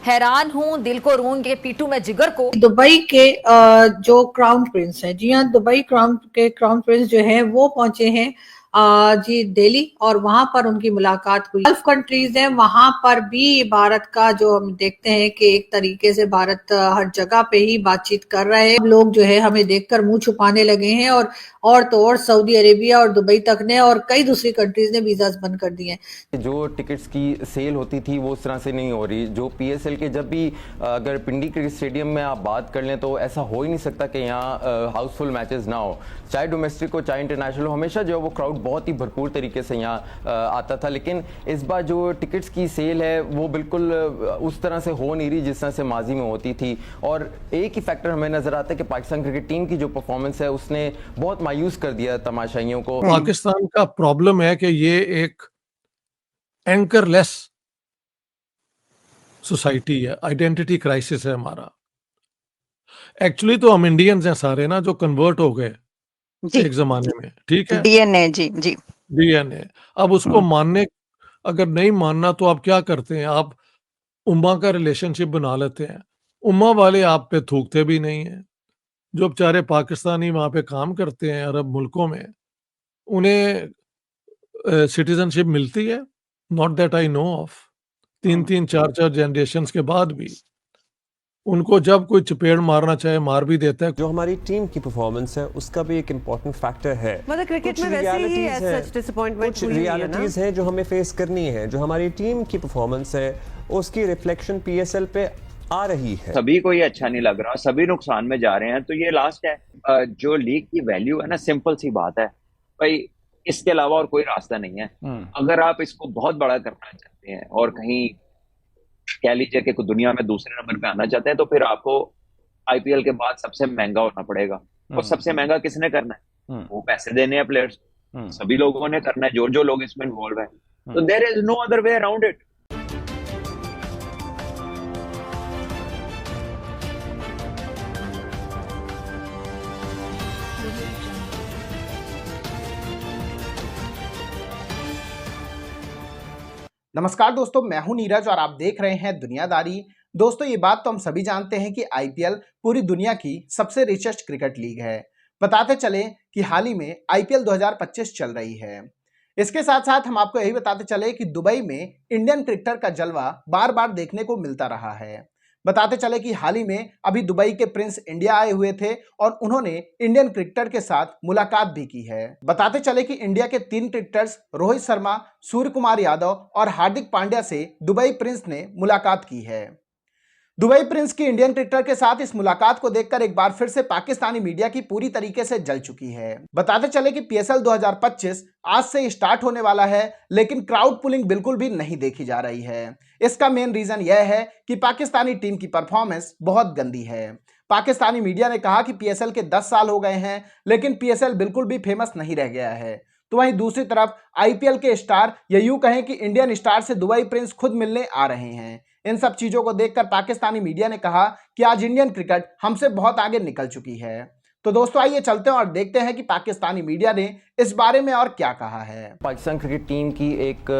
हैरान हूं, दिल को रूंगे पीटू मैं जिगर को। दुबई के जो क्राउन प्रिंस हैं, जी हाँ, दुबई क्राउन प्रिंस जो है वो पहुंचे हैं जी दिल्ली, और वहां पर उनकी मुलाकात हुई। गल्फ कंट्रीज हैं, वहां पर भी भारत का जो हम देखते हैं कि एक तरीके से भारत हर जगह पे ही बातचीत कर रहे हैं। लोग जो है हमें देखकर मुंह छुपाने लगे हैं, और तो और सऊदी अरेबिया और दुबई तक ने और कई दूसरी कंट्रीज ने वीजाज बंद कर दिए हैं। जो टिकट्स की सेल होती थी वो उस तरह से नहीं हो रही। जो पीएसएल के जब भी अगर पिंडी क्रिकेट स्टेडियम में आप बात कर लें तो ऐसा हो ही नहीं सकता कि यहाँ हाउसफुल मैचेस ना हो, चाहे डोमेस्टिक हो चाहे इंटरनेशनल हो। हमेशा जो है वो क्राउड बहुत ही भरपूर तरीके से यहाँ आता था, लेकिन इस बार जो टिकट्स की सेल है वो बिल्कुल उस तरह से हो नहीं रही जिस तरह से माजी में होती थी। और एक ही फैक्टर हमें नजर आता है कि पाकिस्तान क्रिकेट टीम की जो परफॉर्मेंस है उसने बहुत मायूस कर दिया तमाशाइयों को। पाकिस्तान का प्रॉब्लम है कि ये एक एंकरलेस सोसाइटी है, आइडेंटिटी क्राइसिस है हमारा। एक्चुअली तो हम इंडियंस हैं सारे ना, जो कन्वर्ट हो गए एक जमाने में, ठीक है, डीएनए जी जी डीएनए। अब उसको मानने, अगर नहीं मानना तो आप क्या करते हैं, आप उम्मा का रिलेशनशिप बना लेते हैं। उम्मा वाले आप पे थूकते भी नहीं है। जो बेचारे पाकिस्तानी वहां पे काम करते हैं अरब मुल्कों में, उन्हें सिटीजनशिप मिलती है, not that I know of. 3-3 4-4 generations के बाद भी उनको जब कोई चपेड़ मारना चाहे मार भी देता है। जो हमारी टीम की परफॉर्मेंस है उसका भी एक इम्पोर्टेंट फैक्टर है। मतलब क्रिकेट में वैसे ही सच डिसअपॉइंटमेंट कुछ रियलिटीज हैं जो हमें फेस करनी है। जो हमारी टीम की परफॉर्मेंस है उसकी रिफ्लेक्शन पीएसएल पे आ रही है। सभी को ये अच्छा नहीं लग रहा, सभी नुकसान में जा रहे हैं, तो ये लास्ट है। जो लीग की वैल्यू है ना, सिंपल सी बात है भाई, इसके अलावा और कोई रास्ता नहीं है। अगर आप इसको बहुत बड़ा करना चाहते हैं और कहीं कह लीजिए कि दुनिया में दूसरे नंबर पे आना चाहते हैं, तो फिर आपको आईपीएल के बाद सबसे महंगा होना पड़ेगा। और सबसे महंगा किसने करना है? वो पैसे देने हैं प्लेयर्स, सभी लोगों ने करना है, जो लोग इसमें इन्वॉल्व है। तो there is no other way around it. नमस्कार दोस्तों, मैं हूं नीरज और आप देख रहे हैं दुनियादारी। दोस्तों, ये बात तो हम सभी जानते हैं कि आईपीएल पूरी दुनिया की सबसे रिचेस्ट क्रिकेट लीग है। बताते चले कि हाल ही में आईपीएल 2025 चल रही है। इसके साथ साथ हम आपको यही बताते चले कि दुबई में इंडियन क्रिकेटर का जलवा बार बार देखने को मिलता रहा है। बताते चले कि हाल ही में अभी दुबई के प्रिंस इंडिया आए हुए थे और उन्होंने इंडियन क्रिकेटर के साथ मुलाकात भी की है। बताते चले कि इंडिया के 3 क्रिकेटर्स रोहित शर्मा, सूर्य कुमार यादव और हार्दिक पांड्या से दुबई प्रिंस ने मुलाकात की है। दुबई प्रिंस की इंडियन क्रिकेटर के साथ इस मुलाकात को देखकर एक बार फिर से पाकिस्तानी मीडिया की पूरी तरीके से जल चुकी है। बताते चले कि पीएसएल 2025 आज से स्टार्ट होने वाला है, लेकिन क्राउड पुलिंग बिल्कुल भी नहीं देखी जा रही है। इसका मेन रीजन यह है कि पाकिस्तानी टीम की परफॉर्मेंस बहुत गंदी है। पाकिस्तानी मीडिया ने कहा कि पीएसएल के 10 साल हो गए हैं, लेकिन पीएसएल बिल्कुल भी फेमस नहीं रह गया है। तो वहीं दूसरी तरफ आईपीएल के स्टार, या यूं कहें कि इंडियन स्टार से दुबई प्रिंस खुद मिलने आ रहे हैं। इन सब चीजों को देखकर पाकिस्तानी मीडिया ने कहा कि आज इंडियन क्रिकेट हमसे बहुत आगे निकल चुकी है। तो दोस्तों, आइए चलते हैं और देखते हैं कि पाकिस्तानी मीडिया ने इस बारे में और क्या कहा है। पाकिस्तान क्रिकेट टीम की एक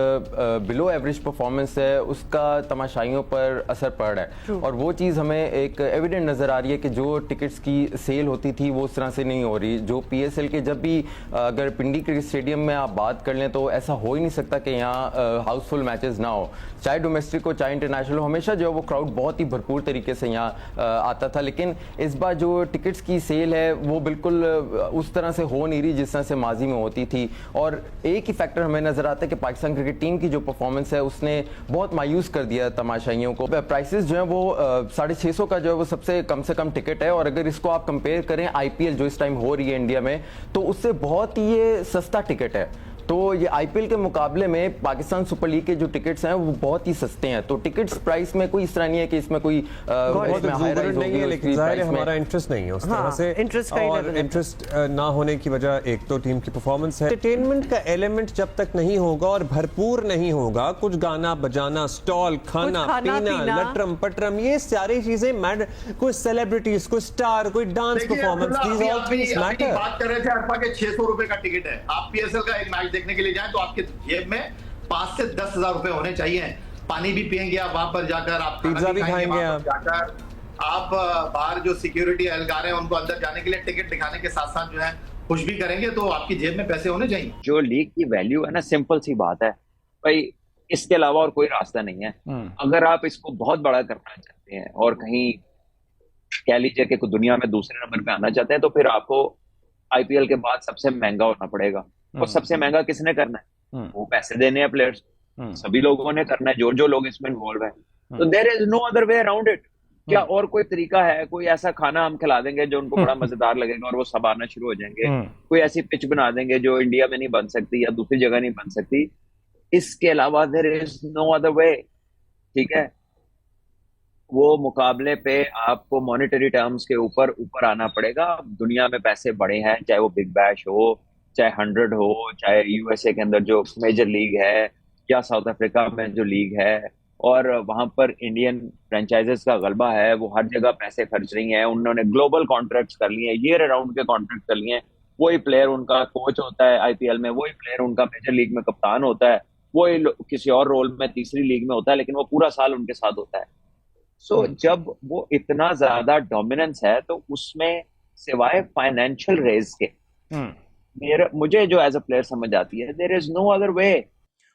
बिलो एवरेज परफॉर्मेंस है, उसका तमाशाइयों पर असर पड़ रहा है। और वो चीज़ हमें एक एविडेंट नज़र आ रही है कि जो टिकट्स की सेल होती थी वो उस तरह से नहीं हो रही। जो पीएसएल के जब भी अगर पिंडी क्रिकेट स्टेडियम में आप बात कर लें तो ऐसा हो ही नहीं सकता कि यहाँ हाउसफुल मैचेस ना हो, चाहे डोमेस्टिक हो चाहे इंटरनेशनल हो। हमेशा जो है वो क्राउड बहुत ही भरपूर तरीके से यहाँ आता था, लेकिन इस बार जो टिकट्स की सेल है वो बिल्कुल उस तरह से हो नहीं रही जिस तरह से माजी में होती थी। और एक ही फैक्टर हमें नजर आता है कि पाकिस्तान क्रिकेट टीम की जो परफॉर्मेंस है उसने बहुत मायूस कर दिया तमाशाइयों को। प्राइसेस जो है वो 650 का जो है वो सबसे कम से कम टिकट है, और अगर इसको आप कंपेयर करें आईपीएल जो इस टाइम हो रही है इंडिया में, तो उससे बहुत ही ये सस्ता टिकट है। तो ये आईपीएल के मुकाबले में पाकिस्तान सुपर लीग के जो टिकट्स हैं वो बहुत ही सस्ते हैं। तो टिकट्स प्राइस में कोई इस तरह नहीं है कि इसमें कोई नहीं है, लेकिन जाहिर है हमारा इंटरेस्ट नहीं है उस तरह से। और इंटरेस्ट ना होने की वजह एक तो टीम की परफॉर्मेंस है। एंटरटेनमेंट का एलिमेंट जब तक नहीं होगा और भरपूर नहीं होगा, कुछ गाना बजाना, स्टॉल, खाना पीना, लटरम पटरम, ये सारी चीजें मैटर। कोई सेलिब्रिटीज, कोई स्टार, कोई डांस परफॉर्मेंस, बात कर रहे थे अरफा के 600 रुपए का टिकट है। आप पीएसएल का एक मैच देखने के लिए जाएं तो आपके जेब में 5 से 10 हजार रुपए होने चाहिए। पानी भी पियेंगे आप वहां पर जाकर, आप पिज्जा भी खाएंगे वहां पर जाकर, आप बाहर जो सिक्योरिटी एहलकार हैं उनको अंदर जाने के लिए टिकट दिखाने के साथ साथ जो है खुश भी करेंगे, तो आपकी जेब में पैसे होने चाहिए। जो लीग की वैल्यू है ना, सिंपल सी बात है भाई, इसके अलावा और कोई रास्ता नहीं है। अगर आप इसको बहुत बड़ा करना चाहते हैं और कहीं कह लीजिए कि दुनिया में दूसरे नंबर पे आना चाहते हैं, तो फिर आपको आईपीएल के बाद सबसे महंगा होना पड़ेगा। और सबसे महंगा किसने करना है? वो पैसे देने हैं प्लेयर्स, सभी लोगों ने करना है, जो लोग इसमें इन्वॉल्व है। तो there is no other way around it. क्या और कोई तरीका है? कोई ऐसा खाना हम खिला देंगे जो उनको बड़ा मजेदार लगेगा और वो सब आना शुरू हो जाएंगे? कोई ऐसी पिच बना देंगे जो इंडिया में नहीं बन सकती या दूसरी जगह नहीं बन सकती? इसके अलावा there is no other way. ठीक है, वो मुकाबले पे आपको मॉनेटरी टर्म्स के ऊपर आना पड़ेगा। दुनिया में पैसे बड़े हैं, चाहे वो बिग बैश हो, चाहे 100 हो, चाहे यूएसए के अंदर जो मेजर लीग है या साउथ अफ्रीका में जो लीग है, और वहां पर इंडियन फ्रेंचाइजेस का गलबा है, वो हर जगह पैसे खर्च रही हैं। उन्होंने ग्लोबल कॉन्ट्रैक्ट्स कर लिए हैं, ईयर अराउंड के कॉन्ट्रैक्ट कर लिए हैं। वही प्लेयर उनका कोच होता है आईपीएल में, वही प्लेयर उनका मेजर लीग में कप्तान होता है, वही किसी और रोल में तीसरी लीग में होता है, लेकिन वो पूरा साल उनके साथ होता है। सो जब वो इतना ज्यादा डोमिनेंस है, तो उसमें सिवाय फाइनेंशियल रेज के मुझे जो एज अ प्लेयर समझ आती है, there is no other way.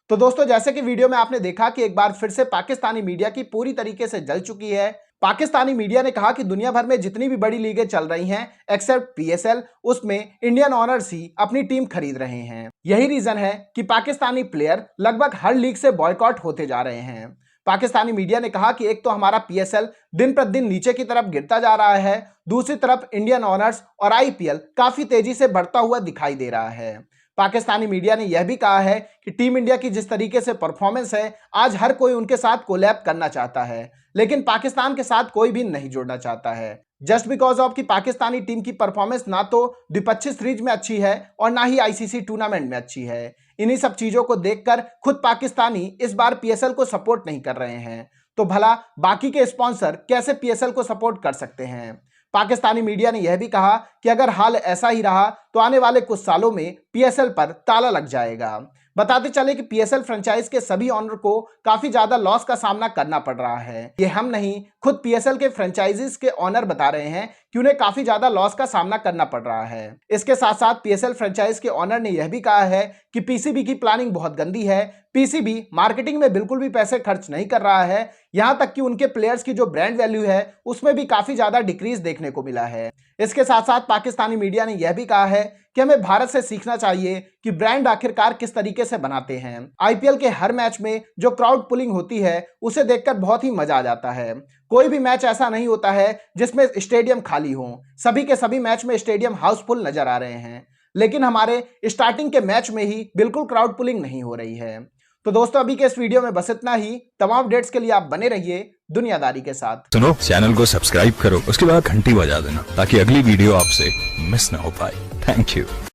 तो दोस्तों, जैसे कि वीडियो में आपने देखा कि एक बार फिर से पाकिस्तानी मीडिया की पूरी तरीके से जल चुकी है। पाकिस्तानी मीडिया ने कहा कि दुनिया भर में जितनी भी बड़ी लीगें चल रही हैं एक्सेप्ट पीएसएल, उसमें इंडियन ऑनर्स ही अपनी टीम खरीद रहे हैं। यही रीजन है कि पाकिस्तानी प्लेयर लगभग हर लीग से बॉयकॉट होते जा रहे हैं। पाकिस्तानी मीडिया ने कहा कि एक तो हमारा पीएसएल दिन प्रतिदिन नीचे की तरफ गिरता जा रहा है, दूसरी तरफ इंडियन ऑनर्स और आईपीएल काफी तेजी से बढ़ता हुआ दिखाई दे रहा है। पाकिस्तानी मीडिया ने यह भी कहा है कि टीम इंडिया की जिस तरीके से परफॉर्मेंस है, आज हर कोई उनके साथ कोलैब करना चाहता है, लेकिन पाकिस्तान के साथ कोई भी नहीं जुड़ना चाहता है। जस्ट बिकॉज ऑफ कि पाकिस्तानी टीम की परफॉर्मेंस ना तो द्विपक्षीय सीरीज में अच्छी है और ना ही आईसीसी टूर्नामेंट में अच्छी है। इन्हीं सब चीजों को देखकर खुद पाकिस्तानी इस बार पीएसएल को सपोर्ट नहीं कर रहे हैं, तो भला बाकी के स्पॉन्सर कैसे पीएसएल को सपोर्ट कर सकते हैं? पाकिस्तानी मीडिया ने यह भी कहा कि अगर हाल ऐसा ही रहा तो आने वाले कुछ सालों में पीएसएल पर ताला लग जाएगा। बताते चले कि पीएसएल फ्रेंचाइज के सभी ऑनर को काफी ज्यादा लॉस का सामना करना पड़ रहा है। ये हम नहीं, खुद पीएसएल के फ्रेंचाइजीज के ऑनर बता रहे हैं कि उन्हें काफी ज्यादा लॉस का सामना करना पड़ रहा है। इसके साथ साथ पीएसएल फ्रेंचाइज के ऑनर ने यह भी कहा है कि पीसीबी की प्लानिंग बहुत गंदी है। पीसीबी मार्केटिंग में बिल्कुल भी पैसे खर्च नहीं कर रहा है, यहां तक कि उनके प्लेयर्स की जो ब्रांड वैल्यू है उसमें भी काफी ज्यादा डिक्रीज देखने को मिला है। इसके साथ साथ पाकिस्तानी मीडिया ने यह भी कहा है कि हमें भारत से सीखना चाहिए कि ब्रांड आखिरकार किस तरीके से बनाते हैं। आईपीएल के हर मैच में जो क्राउड पुलिंग होती है उसे देखकर बहुत ही मजा आ जाता है। कोई भी मैच ऐसा नहीं होता है जिसमें स्टेडियम खाली हो, सभी के सभी मैच में स्टेडियम हाउसफुल नजर आ रहे हैं, लेकिन हमारे स्टार्टिंग के मैच में ही बिल्कुल क्राउड पुलिंग नहीं हो रही है। तो दोस्तों, अभी के इस वीडियो में बस इतना ही। तमाम अपडेट्स के लिए आप बने रहिए दुनियादारी के साथ। सुनो, चैनल को सब्सक्राइब करो, उसके बाद घंटी बजा देना ताकि अगली वीडियो आपसे मिस ना हो पाए। Thank you.